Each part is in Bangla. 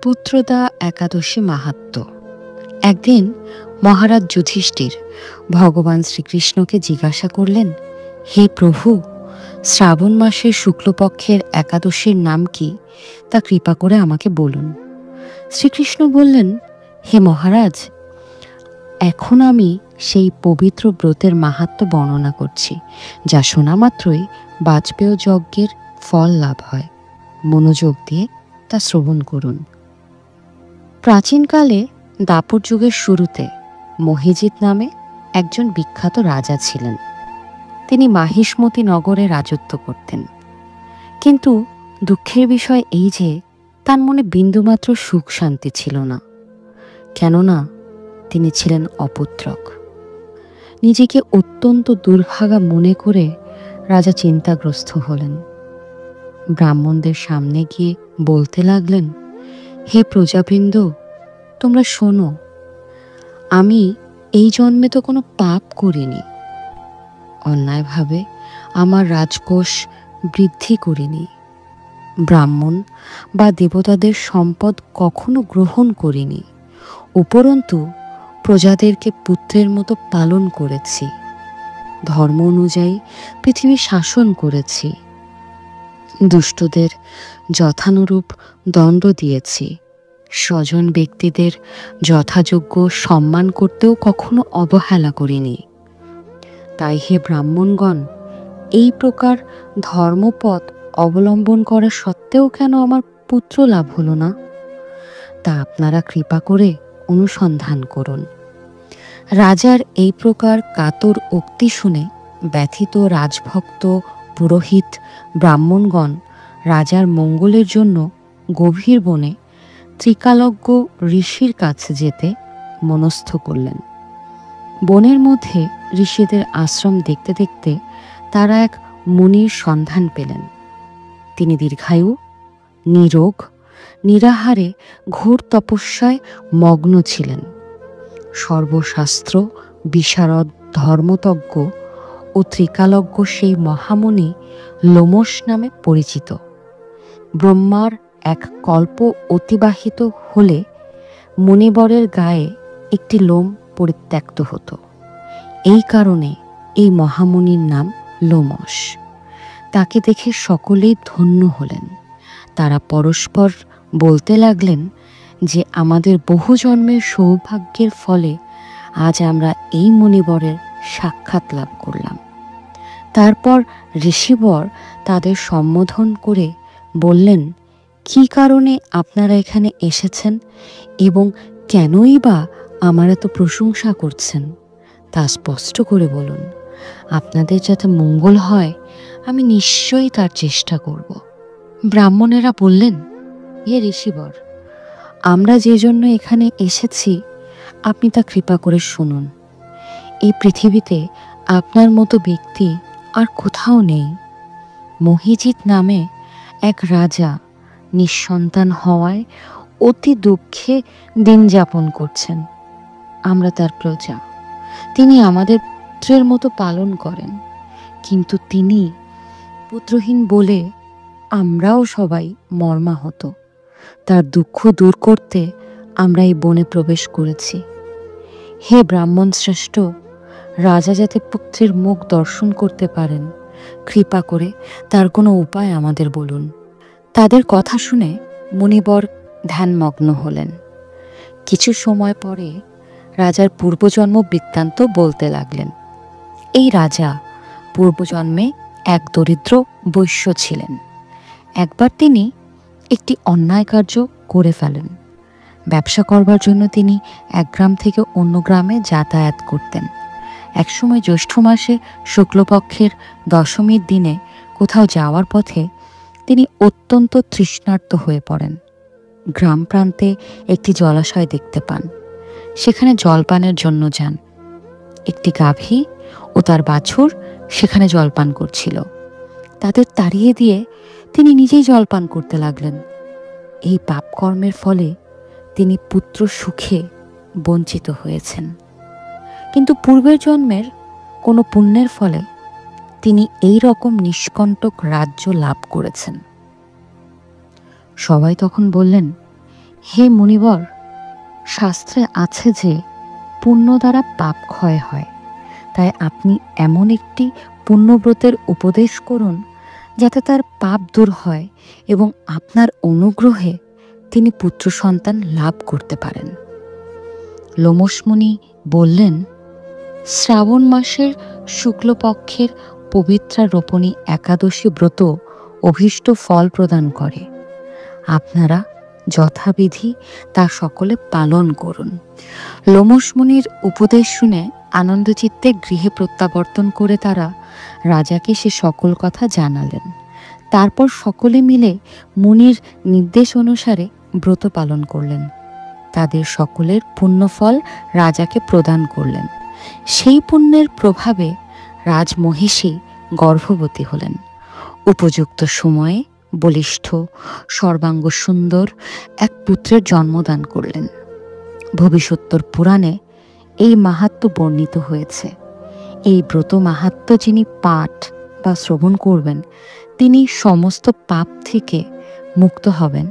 পুত্রদা একাদশী মাহাত্ম্য। একদিন মহারাজ যুধিষ্ঠির ভগবান শ্রীকৃষ্ণকে জিজ্ঞাসা করলেন, হে প্রভু, শ্রাবণ মাসের শুক্লপক্ষের একাদশীর নাম কি, তা কৃপা করে আমাকে বলুন। শ্রীকৃষ্ণ বললেন, হে মহারাজ, এখন আমি সেই পবিত্র ব্রতের মাহাত্ম্য বর্ণনা করছি, যা শোনা মাত্রই বাজপেয় যজ্ঞের ফল লাভ হয়। মনোযোগ দিয়ে তা শ্রবণ করুন। প্রাচীনকালে দাপর যুগের শুরুতে মহিজিৎ নামে একজন বিখ্যাত রাজা ছিলেন। তিনি মাহিষ্মতি নগরে রাজত্ব করতেন। কিন্তু দুঃখের বিষয় এই যে তার মনে বিন্দুমাত্র সুখ শান্তি ছিল না। কেননা তিনি ছিলেন অপুত্রক। নিজেকে অত্যন্ত দুর্ভাগা মনে করে রাজা চিন্তাগ্রস্ত হলেন। ব্রাহ্মণদের সামনে গিয়ে বলতে লাগলেন, হে প্রজাবৃন্দ, তোমরা শোনো, আমি এই জন্মে তো কোনো পাপ করিনি, অন্যায়ভাবে আমার রাজকোষ বৃদ্ধি করিনি, ব্রাহ্মণ বা দেবতাদের সম্পদ কখনো গ্রহণ করিনি, উপরন্তু প্রজাদেরকে পুত্রের মতো পালন করেছি, ধর্ম অনুযায়ী পৃথিবী শাসন করেছি, দুষ্টদের যথানুরূপ দণ্ড দিয়েছি, স্বজন ব্যক্তিদের যথাযোগ্য সম্মান করতেও কখনো অবহেলা করিনি। তাই হে ব্রাহ্মণগণ, এই প্রকার ধর্মপথ অবলম্বন করা সত্ত্বেও কেন আমার পুত্র লাভ হলো না, তা আপনারা কৃপা করে অনুসন্ধান করুন। রাজার এই প্রকার কাতর উক্তি শুনে ব্যথিত রাজভক্ত, পুরোহিত, ব্রাহ্মণগণ রাজার মঙ্গলের জন্য গভীর বনে ত্রিকালজ্ঞ ঋষির কাছে যেতে মনস্থ করলেন। বনের মধ্যে ঋষিদের আশ্রম দেখতে দেখতে তারা এক মুনির সন্ধান পেলেন। তিনি দীর্ঘায়ু, নিরোগ, নিরাহারে ঘোর তপস্যায় মগ্ন ছিলেন। সর্বশাস্ত্র বিশারদ ধর্মতজ্ঞ ও ত্রিকালজ্ঞ সেই মহামুনি লোমশ নামে পরিচিত। ব্রহ্মার এক কল্প অতিবাহিত হলে মুনিবরের গায়ে একটি লোম পরিত্যক্ত হতো। এই কারণে এই মহামুনির নাম লোমশ। তাকে দেখে সকলেই ধন্য হলেন। তারা পরস্পর বলতে লাগলেন যে আমাদের বহু জন্মের সৌভাগ্যের ফলে আজ আমরা এই মুনিবরের সাক্ষাৎ লাভ করলাম। তারপর ঋষিবর তাদের সম্বোধন করে বললেন, কি কারণে আপনারা এখানে এসেছেন এবং কেনই বা আমার এত প্রশংসা করছেন, তা স্পষ্ট করে বলুন। আপনাদের যাতে মঙ্গল হয় আমি নিশ্চয়ই তার চেষ্টা করব। ব্রাহ্মণেরা বললেন, হে ঋষিবর, আমরা যে জন্য এখানে এসেছি আপনি তা কৃপা করে শুনুন। এই পৃথিবীতে আপনার মতো ব্যক্তি আর কোথাও নেই। মহিজিৎ নামে এক রাজা নিঃসন্তান হওয়ায় অতি দুঃখে দিন যাপন করছেন। আমরা তার প্রজা। তিনি আমাদের পুত্রের মতো পালন করেন, কিন্তু তিনি পুত্রহীন বলে আমরাও সবাই মর্মাহত। তার দুঃখ দূর করতে আমরা এই বনে প্রবেশ করেছি। হে ব্রাহ্মণ শ্রেষ্ঠ, রাজা যাতে পুত্রের মুখ দর্শন করতে পারেন, কৃপা করে তার কোনো উপায় আমাদের বলুন। তাদের কথা শুনে মুনিবর ধ্যানমগ্ন হলেন। কিছু সময় পরে রাজার পূর্বজন্ম বৃত্তান্ত বলতে লাগলেন। এই রাজা পূর্বজন্মে এক দরিদ্র বৈশ্য ছিলেন। একবার তিনি একটি অন্যায় কার্য করে ফেলেন। ব্যবসা করবার জন্য তিনি এক গ্রাম থেকে অন্য গ্রামে যাতায়াত করতেন। একসময় জ্যৈষ্ঠ মাসে শুক্লপক্ষের দশমীর দিনে কোথাও যাওয়ার পথে তিনি অত্যন্ত তৃষ্ণার্ত হয়ে পড়েন। গ্রাম প্রান্তে একটি জলাশয় দেখতে পান। সেখানে জলপানের জন্য যান। একটি গাভী ও তার বাছুর সেখানে জলপান করছিল। তাদের তাড়িয়ে দিয়ে তিনি নিজেই জলপান করতে লাগলেন। এই পাপকর্মের ফলে তিনি পুত্র সুখে বঞ্চিত হয়েছেন, কিন্তু পূর্বের জন্মের কোনো পুণ্যের ফলে তিনি এই রকম নিষ্কণ্টক রাজ্য লাভ করেছেন। সবাই তখন বললেন, হে মুনিবর, শাস্ত্রে আছে যে পুণ্য দ্বারা পাপ ক্ষয় হয়। তাই আপনি এমন একটি পুণ্যব্রতের উপদেশ করুন যাতে তার পাপ দূর হয় এবং আপনার অনুগ্রহে তিনি পুত্র সন্তান লাভ করতে পারেন। লোমশ মুনি বললেন, শ্রাবণ মাসের শুক্লপক্ষের পবিত্রা রোপণী একাদশী ব্রত অভীষ্ট ফল প্রদান করে। আপনারা যথাবিধি তা সকলে পালন করুন। লোমশ মুনির উপদেশ শুনে আনন্দচিত্তে গৃহে প্রত্যাবর্তন করে তারা রাজাকে সে সকল কথা জানালেন। তারপর সকলে মিলে মুনির নির্দেশ অনুসারে ব্রত পালন করলেন। তাদের সকলের পুণ্যফল রাজাকে প্রদান করলেন। সেই পুণ্যের প্রভাবে রাজমহিষী গর্ভবতী হলেন। উপযুক্ত সময়ে বলিষ্ঠ, সর্বাঙ্গ সুন্দর এক পুত্রের জন্মদান করলেন। ভবিষ্যোত্তর পুরাণে এই মাহাত্ম্য বর্ণিত হয়েছে। এই ব্রত মাহাত্ম্য যিনি পাঠ বা শ্রবণ করবেন তিনি সমস্ত পাপ থেকে মুক্ত হবেন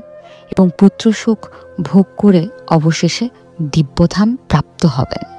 এবং পুত্রসুখ ভোগ করে অবশেষে দিব্যধাম প্রাপ্ত হবেন।